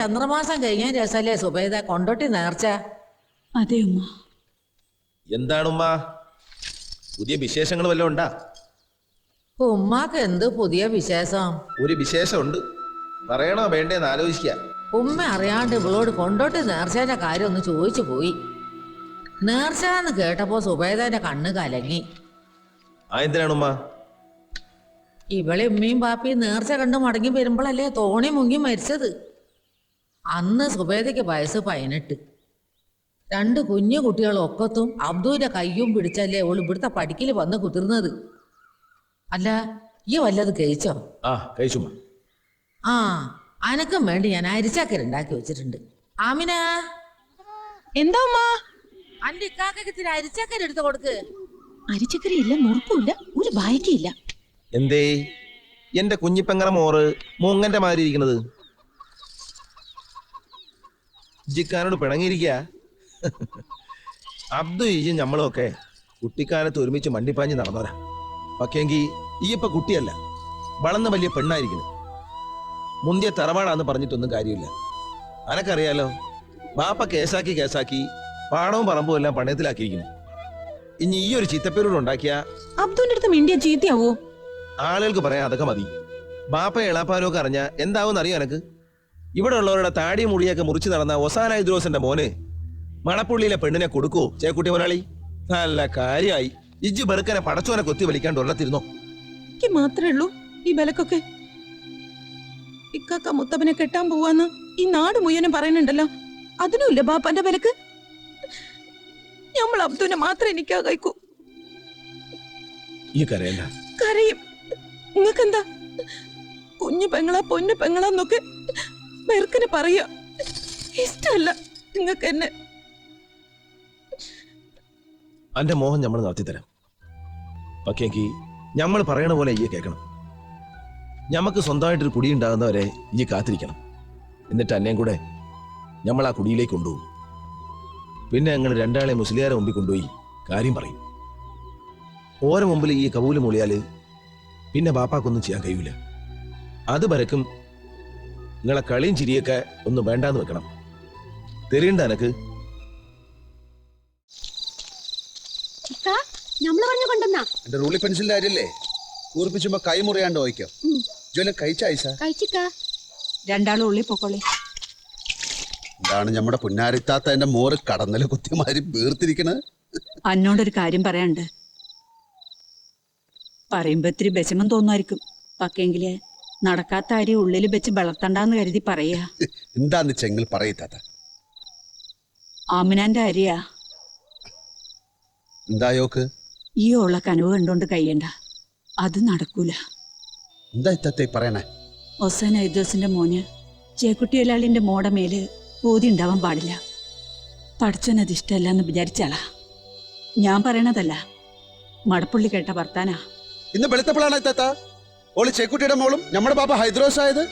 ചന്ദ്രമാസം കഴിഞ്ഞ രസല്ലേ സുബൈദ കൊണ്ടോട്ടി നേർച്ച. അതെ ഉമ്മ. എന്താണുമ്മ പുതിയ വിശേഷങ്ങൾ വല്ലതും ഉണ്ടാ? ഉമ്മാക്ക് എന്ത് പുതിയ വിശേഷം? ഒരു വിശേഷമുണ്ട്, പറയണോ വേണ്ടേന്ന് ആലോചിക്കുക. ഉമ്മ അറിയാണ്ട് ഇവളോട് കൊണ്ടോട്ടി നേർച്ചേന്റെ കാര്യം ഒന്ന് ചോദിച്ചു പോയി. നേർച്ചയെന്ന് കേട്ടപ്പോ സുബൈദന്റെ കണ്ണ് കലങ്ങി. ആ എന്തിനാണുമ്മ? ഇവളെ ഉമ്മയും ബാപ്പയും നേർച്ച കണ്ട് മടങ്ങി വരുമ്പോഴല്ലേ തോണി മുങ്ങി മരിച്ചത്. അന്ന് സുബൈദയ്ക്ക് വയസ്സ് 18. 2 കുഞ്ഞു കുട്ടികൾ ഒക്കത്തും അബ്ദുവിന്റെ കയ്യും പിടിച്ചല്ലേ ഓൾ ഇവിടുത്തെ പഠിക്കൽ വന്ന് കുതിർന്നത്. അല്ല, ഈ വല്ലത് കഴിച്ചോ? ആ കഴിച്ചുമ്മ. ആ, അനക്കും വേണ്ടി ഞാൻ അരിച്ചക്കര ഉണ്ടാക്കി വെച്ചിട്ടുണ്ട്. ആമിന, എന്താ ഉമ്മ? അന്റെ ഇക്കാക്കക്ക് ഇത്തിരി അരിച്ചക്കര എടുത്ത് കൊടുക്ക്. അരിച്ചക്കറി ഇല്ല, നുറുക്കില്ല, ഒരു ബായിക്കില്ല. എന്തേ എന്റെ കുഞ്ഞിപ്പെങ്ങറ മോറ് മൂങ്ങന്റെ മാതിരി ഇരിക്കണത്? ജിക്കാനോട് പിണങ്ങിയിരിക്കുക. അബ്ദു ഈയും നമ്മളൊക്കെ കുട്ടിക്കാലത്ത് ഒരുമിച്ച് മണ്ടിപ്പാഞ്ഞ് നടന്നവരാ. പക്ഷേങ്കി ഈ ഇപ്പൊ കുട്ടിയല്ല, വളർന്ന വലിയ പെണ്ണായിരിക്കണം. മുന്തിയ തറവാടാന്ന് പറഞ്ഞിട്ടൊന്നും കാര്യമില്ല. അനക്കറിയാലോ, ബാപ്പ കേസാക്കി പാടവും പറമ്പും എല്ലാം പണയത്തിലാക്കിയിരിക്കുന്നു. ഇനി ഈ ഒരു ചീത്തപ്പേരോട് ഉണ്ടാക്കിയ അബ്ദുവിന്റെ അടുത്ത് മിണ്ടിയ ചീത്തയാവോ? ആളുകൾക്ക് പറയാൻ അതൊക്കെ മതി. ബാപ്പ എളാപ്പാനൊക്കെ അറിഞ്ഞ എന്താവും അറിയോ എനക്ക്? ഇവിടെ ഉള്ളവരുടെ താടി മുടിയൊക്കെ മുറിച്ച് നടന്ന ഒസാന ഇദ്രോസിന്റെ മോന് മണപ്പുള്ളിയിലെ പെണ്ണിനെ കൊടുക്കോ ചേക്കുട്ടി മുതലാളി? നല്ല കാര്യമായി. ഇജ്ജ് ബെറുക്കനെ പടച്ചോനെ കൊത്തി വലിക്കാണ്ട് ഉള്ളത്തിരുന്നോ? എനിക്ക് മാത്രമേ ഉള്ളൂ ഈ ബലക്കൊക്കെ. ഇക്കാക്ക മുത്തപ്പനെ കെട്ടാൻ പോവാന്ന് ഈ നാട് മുഴുവനും പറയുന്നുണ്ടല്ലോ. അതിനുമില്ല ബാപ്പാന്റെ ബലക്ക്. നമ്മൾ അബ്ദുവിനെ മാത്രം എനിക്കാ കഴിക്കൂ. ഈ കരയല്ല. കരയും. നിങ്ങക്കെന്താ? കുഞ്ഞു പെങ്ങളാ പൊന്നു പെങ്ങളാന്നൊക്കെ ബെറുക്കനെ പറയാ. ഇഷ്ടമല്ല നിങ്ങക്ക് എന്നെ. അന്റെ മോഹൻ നമ്മൾ നടത്തിത്തരാം. പക്ഷേക്ക് നമ്മൾ പറയണ പോലെ ഈ കേൾക്കണം. ഞമ്മക്ക് സ്വന്തമായിട്ടൊരു കുടി ഉണ്ടാകുന്നവരെ ഈ കാത്തിരിക്കണം. എന്നിട്ട് അന്നേം കൂടെ നമ്മൾ ആ കുടിയിലേക്ക് കൊണ്ടുപോകും. പിന്നെ ഞങ്ങൾ രണ്ടാളെ മുസ്ലിയാരെ മുമ്പിൽ കൊണ്ടുപോയി കാര്യം പറയും. ഓരോ മുമ്പിൽ ഈ കബൂല് മൂളിയാല് പിന്നെ ബാപ്പാക്കൊന്നും ചെയ്യാൻ കഴിയൂല. അത് വരക്കും നിങ്ങളെ കളിയും ചിരിയൊക്കെ ഒന്നും വേണ്ടാന്ന് വെക്കണം. തെരിയണ്ട എനക്ക്? എന്റെ റൂളി പെൻസിലിന്റെ കാര്യല്ലേ കൂർപ്പിച്ചുമ്പോ കൈ മുറിയാണ്ട് പോയിക്കോ. ജോലം കഴിച്ച രണ്ടാളും ഉള്ളി പൊക്കോളി. എന്താണ് നമ്മുടെ പുന്നാരിത്താത്ത എന്റെ മോറ് കടന്നല് കുത്തിമാരി വീർത്തിരിക്കണത്? അന്നോടൊരു കാര്യം പറയാണ്ട്. പറയുമ്പോ ഇത്തിരി വിഷമം തോന്നുമായിരിക്കും. പക്കെങ്കില് നടക്കാത്ത അരി ഉള്ളിൽ വെച്ച് വളർത്തണ്ടെന്ന് കരുതി പറയാ. എന്താന്ന് ചെങ്കിൽ പറയത്താത്ത. ആമിനാന്റെ അരിയാ. എന്തായോക്ക്? ഈ ഉള്ള കനവ് കണ്ടോണ്ട് കഴിയണ്ട, അത് നടക്കൂല. എന്താ ഇത്തത്തെ പറയണേ? ഒസന ഇദ്ദോസിന്റെ മോന് ചേക്കുട്ടിയൊലാളിന്റെ മോടെ മേല് ബോധി ഉണ്ടാവാൻ പാടില്ല. പഠിച്ചോനത് ഇഷ്ടമല്ലെന്ന് വിചാരിച്ചാളാ. ഞാൻ പറയണതല്ല, മടപ്പുള്ളി കേട്ട വർത്താനാ. ഇന്ന് വെളുത്തപ്പോഴാണ് ഇത്താത്ത ഓള് ചേക്കുട്ടിയുടെ മോളും നമ്മുടെ പാപ്പ ഹൈദ്രോസ് ആയത്.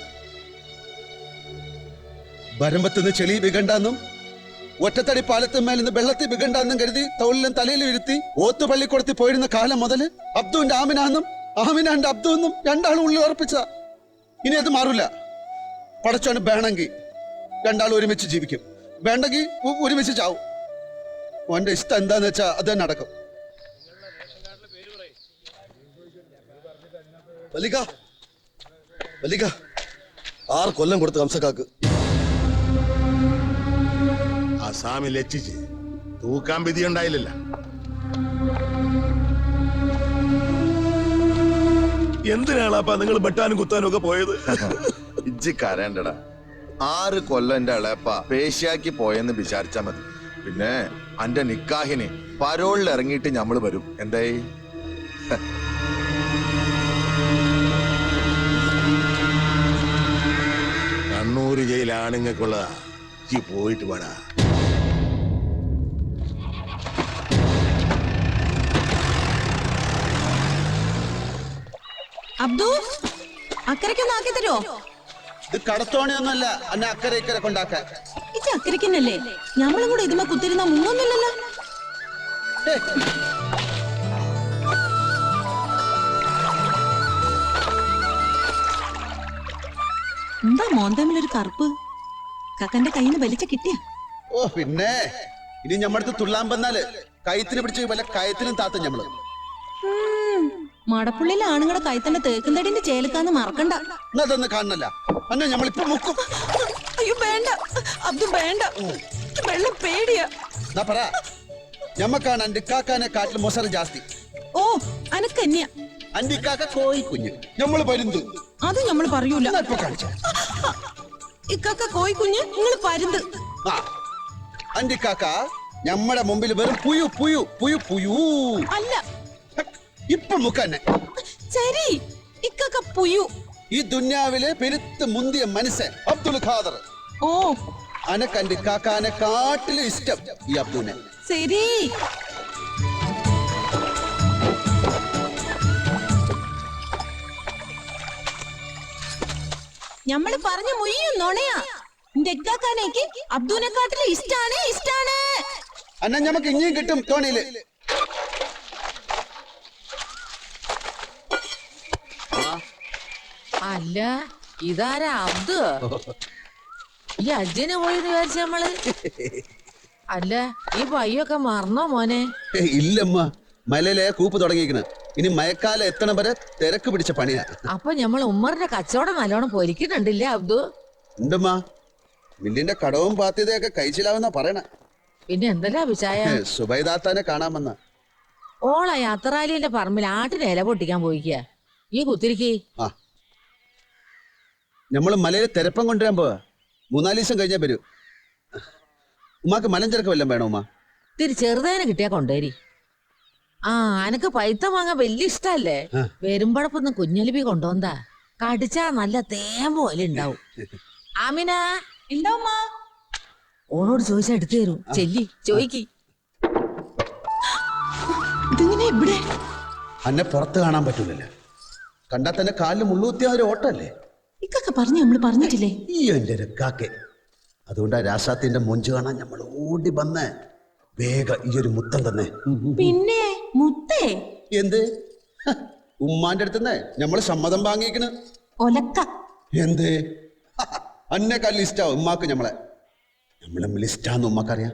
വരമ്പത്തുനിന്ന് ചെളി വികണ്ടാന്നും ഒറ്റത്തടി പാലത്തിന്മേൽ നിന്ന് വെള്ളത്തിൽ വികണ്ടാന്നും കരുതി തോളിലും തലയിലും ഇരുത്തി ഓത്തുപള്ളിക്കൊടുത്തി പോയിരുന്ന കാലം മുതൽ അബ്ദുവിന്റെ ആമിനാന്നും ആമിനാന്റെ അബ്ദു എന്നും രണ്ടാളും ഉള്ളിൽ ഉറപ്പിച്ച. ഇനി അത് മാറൂല. പടച്ചോന് വേണമെങ്കിൽ രണ്ടാളും ഒരുമിച്ച് ജീവിക്കും, വേണ്ടെങ്കിൽ ഒരുമിച്ച് ചാവും. ഓന്റെ ഇഷ്ടം എന്താന്ന് വെച്ചാ അത് നടക്കും. വലിക 6 കൊല്ലം കൊടുത്ത് ഹംസക്കാക്ക്. അസാമിൽ എത്തിച്ച് തൂക്കാൻ വിധി ഉണ്ടായില്ല. എന്തിനാളാപ്പാ നിങ്ങൾ വെട്ടാനും കുത്താനും ഒക്കെ പോയത്? ഇജ്ജ് കരണ്ടടാ. 6 കൊല്ലം എന്റെ ഇളയപ്പ പേശിയാക്കി പോയെന്ന് വിചാരിച്ചാ മതി. പിന്നെ അന്റെ നിക്കാഹിന് പരോളിൽ ഇറങ്ങിയിട്ട് ഞമ്മള് വരും. എന്തായി? കണ്ണൂര് ജയിൽ ആണുങ്ങൾക്കുള്ള ഈ പോയിട്ട് വേടാ. അബ്ദു, അക്കരയ്ക്കൊന്ന് ആക്കി തരുമോ? ഇത് കടത്തോണിയൊന്നുമല്ല എന്നെ അക്കരെ ഇക്കരെ കൊണ്ടാക്കാൻ. ഇത് അക്കരയ്ക്കന്നല്ലേ? ഞമ്മളും കൂടെ ഇതുമ്മ കുത്തിരുന്ന മുങ്ങൊന്നുമില്ലല്ലോ. എന്താ മോന്തമ്മിലൊരു കറുപ്പ്? ഇക്കാക്കന്റെ കയ്യിൽ നിന്ന് വലിച്ച കിട്ടിയ ഓ പിന്നെ ഇനി ഞമ്മടുത്ത് തുള്ളാൻ വന്നാല് കയത്തിന് പിടിച്ച് വല്ല കയത്തിനും താത്തും ഞമ്മള്. മടപ്പുള്ളിലെ ആണുങ്ങളുടെ കൈത്തന്റെ തേക്കുംതടിന്റെ ചേലക്കാന്ന് മറക്കണ്ട. എന്നാ അതൊന്ന് കാണണല്ല അന്നെ ഞമ്മളിപ്പൊ മുക്കും. അയ്യോ വേണ്ട അബ്ദു വേണ്ട, വെള്ളം പേടിയാ. എന്നാ പറ ഞമ്മക്കാണ് അന്റെ ഇക്കാക്കാനെ കാട്ടിൽ മൊസറ് ജാസ്തി. ഓ അനക്കന്യ അന്റെ ഇക്കാക്ക കോയി കുഞ്ഞ് ഞമ്മള് പരുന്ത്. അത് ഞമ്മള് പറയൂല. എന്നാ ഇപ്പൊ കാണിച്ച ഇക്കാക്ക കോയി കുഞ്ഞ്, നിങ്ങള് പരുന്ത്. ആ അന്റെ ഇക്കാക്ക ഞമ്മടെ മുമ്പിൽ വെറും പുയു പുയു പുയു പുയു അല്ല. ഇപ്പൊ മുക്കന്നെ ശരി, ഇക്കാക്ക പുയു. ഈ ദുന്യാവിലെ പെരുത്ത് മുന്തിയ മനുഷ്യൻ അബ്ദുൽ ഖാദർ. ഓ അനക്ക് അന്റെ ഇക്കാക്കാനെ കാട്ടിലും ഇഷ്ടം ഈ അബ്ദുനെ. ശരി. ഞമ്മള് പറഞ്ഞ മുയ്യും നുണയാ. എന്റെ ഇക്കാക്കാനേക്ക് അബ്ദുനെക്കാട്ടിലും ഇഷ്ടാണ്. അന്ന ഞമ്മക്ക് ഇനിയും കിട്ടും തോണിയില്. അല്ല ഇതാരാ അബ്ദു? ഈ അജ്ജന് പോയിന്ന് വിചാരിച്ച നമ്മള്. അല്ല ഈ പയ്യൊക്കെ മറന്നോ മോനെ? ഇല്ലമ്മ, മലയിലെ കൂപ്പ് തുടങ്ങിയിരിക്കണ്. ഇനി മഴക്കാലം എത്തണം വരെ തിരക്ക് പിടിച്ച പണിയാ. അപ്പൊ ഞമ്മള് ഉമ്മറിന്റെ കച്ചവടം നല്ലോണം പൊരിക്കുന്നുണ്ടില്ലേ അബ്ദു? ഉണ്ടമ്മ, മില്ലിന്റെ കടവും ബാധ്യതയൊക്കെ കഴിച്ചില്ലാവുന്ന പറയണ. പിന്നെ എന്തല്ലാ വിചായ? സുബൈദാത്താനെ കാണാൻ വന്ന ഓളാ യാത്രാലിന്റെ പറമ്പിൽ ആട്ടിന് ഇല പൊട്ടിക്കാൻ പോയിക്ക. ഈ കുത്തിരിക്ക്. ആ നമ്മള് മലയിൽ തിരപ്പം കൊണ്ടുവരാൻ പോവാ. 3-4 ദിവസം കഴിഞ്ഞാ വരൂ. ഉമ്മാക്ക് മലഞ്ചരക്ക് വല്ലതും വേണോ ഉമ്മ? ഇത്തിരി ചെറുതേനെ കിട്ടിയാ കൊണ്ടുവരി. ആ അനക്ക് പൈത്ത വാങ്ങാൻ വലിയ ഇഷ്ടല്ലേ? വരുമ്പഴപ്പൊന്ന് കുഞ്ഞലിപ്പി കൊണ്ടുവന്നാ കടിച്ചാ നല്ല തേൻ പോലെ ഉണ്ടാവും. ആമിന ഉണ്ടാവുമ്മ. ഓളോട് ചോദിച്ചാ എടുത്തു തരൂ. ചെല്ലി ചോയ്ക്ക്. ഇതിങ്ങനെ ഇവിടെ അന്നെ പുറത്ത് കാണാൻ പറ്റൂലല്ലോ. കണ്ടാ തന്നെ കാലിൽ മുള്ളൂത്തിയ ഒരു ഓട്ടല്ലേ. ഇക്കൊക്കെ പറഞ്ഞു നമ്മള് പറഞ്ഞിട്ടില്ലേ? ഈ എന്റെ രക്കാക്കെ. അതുകൊണ്ടാ രാസാത്തിന്റെ മൊഞ്ച് കാണാൻ നമ്മൾ ഓടി വന്നേ. വേഗം ഈ ഒരു മുത്തം തന്നെ. പിന്നെ മുത്തേ എന്ത്? ഉമ്മാന്റെ അടുത്തുനിന്ന് നമ്മള് സമ്മതം വാങ്ങിക്കണ്. ഒലക്ക എന്ത്? അന്നെ കല്ല് ഇഷ്ടാവും ഉമ്മാക്ക് നമ്മളെ. നമ്മളെ ഇഷ്ടാന്ന് ഉമ്മക്കറിയാം.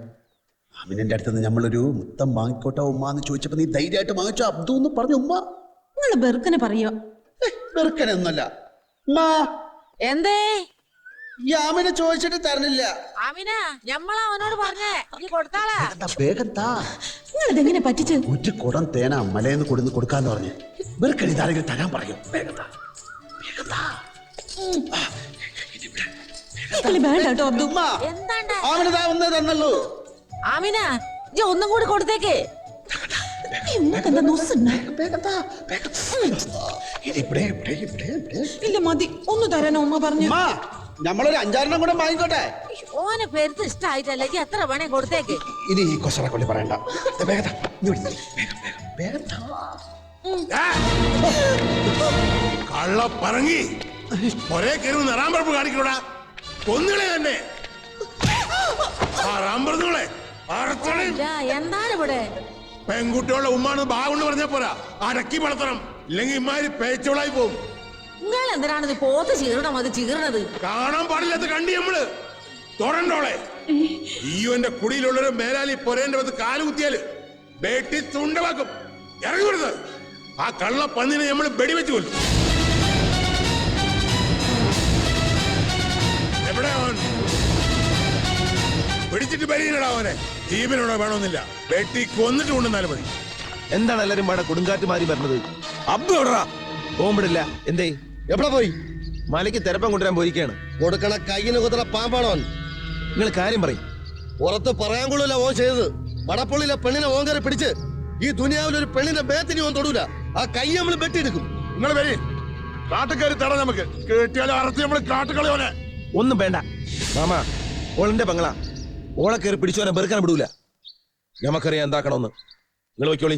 അമിനന്റെ അടുത്തുനിന്ന് നമ്മളൊരു മുത്തം വാങ്ങിക്കോട്ടെ ഉമ്മാന്ന് ചോദിച്ചപ്പോ നീ ധൈര്യമായിട്ട് വാങ്ങിച്ചോ അബ്ദു എന്ന് പറഞ്ഞു ഉമ്മ. നിങ്ങള് ബെറുക്കനെ പറയോ? വെറുക്കനൊന്നല്ല ഉമ്മാ. എന്തേ? ഈ ആമിനെ ചോദിച്ചിട്ട് തരണില്ല. ആമിന ഞമ്മളാ അവനോട് പറഞ്ഞേ നീ കൊടുത്താളാ. വേഗം താ. നിങ്ങളിതെങ്ങനെ പറ്റിച്ച്? ഒരു കുടം തേന മലയെന്ന് കൊടുന്ന് കൊടുക്കാന്ന് പറഞ്ഞ് വെറുക്കൻ ഇതാരെങ്കിലും തരാൻ പറയും. വേഗം താ, വേഗം താ. വേണ്ട കേട്ടോ അബ്ദു. ഉമ്മ, എന്താണ്ടാ? ആമിനതാ ഒന്നേ തന്നുള്ളൂ. ആമിന ഇജ്ജ് ഒന്നും കൂടി കൊടുത്തേക്ക്. എന്താ നൊസുണ്ട്? വേഗം താ, വേഗം താ. ഇവിടെ, ഇവിടെ, ഇവിടെ, ഇവിടെ. ഇല്ല മതി, ഒന്ന് തരാനോ ഉമ്മ പറഞ്ഞു. ഉമ്മ, നമ്മളൊരു 5-6 കൂടെ വാങ്ങിക്കോട്ടെ. ഓനെ പെരുത്ത് ഇഷ്ടായിട്ടല്ല ഇജ്ജ് എത്ര വേണേ കൊടുത്തേക്ക്. ഇനി ഈ കൊസറ കൊള്ളി പറയണ്ട. വേഗം താ, ഇങ്ങോട്ട് താ. വേഗം, വേഗം, വേഗം താ. കള്ള പറങ്ങി ഒരേ കരുവ് നിറാമ്പറപ്പ് കാണിക്കണോടാ. കൊന്നുകളെ തന്നെ റാമ്പറന്നുകളെ എന്താണ് ഇവിടെ? പെൺകുട്ടികളുടെ ഉമ്മാണെന്ന് ബാഗുണ്ട് പറഞ്ഞാ പോരാ, അടക്കി വളർത്തണം. ഇല്ലെങ്കിൽ ഇമാതിരി പേച്ചോളായി പോകും. നിങ്ങൾ എന്തിനാണ് ഇത് പോത്ത് ചീറണം? അത് ചീറണത് കാണാൻ പാടില്ലാത്ത കണ്ടി നമ്മള് തൊടണ്ടോളെ. ഈയോ എന്റെ കുടിയിലുള്ളൊരു മേലാലി പൊരേന്റെ പത്ത് കാലുകുത്തിയാല് ബേട്ടി തുണ്ടവാക്കും. ഇറങ്ങി വരുന്നത് ആ കള്ള പന്നിനെ നമ്മൾ വെടിവെച്ച് കൊല്ലും. എവിടെ അവൻ? പിടിച്ചിട്ട് പരിയിലടാ അവനെ. ജീവനോടെ വേണമെന്നില്ല, വെട്ടി കൊന്നിട്ട് കൊണ്ടുവന്നാലും മതി. എന്താണ് എല്ലാരും പാടെ കൊടുങ്കാറ്റ് മാറി പറഞ്ഞത്? അബ്ദു എവിടാ? പോകുമ്പോഴില്ല. എന്തേ? എവിടെ പോയി? മലയ്ക്ക് തിരപ്പം കൊണ്ടുവരാൻ പോയിരിക്കാണ്. കൊടുക്കണ കയ്യിന് കുത്തണ പാമ്പാണോ അവൻ? നിങ്ങൾ കാര്യം പറയും. പുറത്ത് പറയാൻ കൊള്ളൂല ഓൻ ചെയ്തത്. വടപ്പള്ളിയിലെ പെണ്ണിനെ ഓൻ കയറി പിടിച്ച് ഈ ദുനിയാവിൽ ഒരു പെണ്ണിന്റെ ബേത്തിന് ഓൻ തൊടൂല. ആ കൈ നമ്മൾ വെട്ടിയെടുക്കും. നിങ്ങൾ വരി, കാട്ടുകയറി തട. നമുക്ക് കേട്ടിയാലും അറത്തി നമ്മൾ കാട്ടുകളയോനെ. ഒന്നും വേണ്ട മാമാ, ഓളെന്റെ പെങ്ങളാ. ഓളെ കയറി പിടിച്ചോനെ വെറുക്കാൻ വിടൂല. നമുക്കറിയാം എന്താക്കണമെന്ന്. നിങ്ങൾ വയ്ക്കോളി.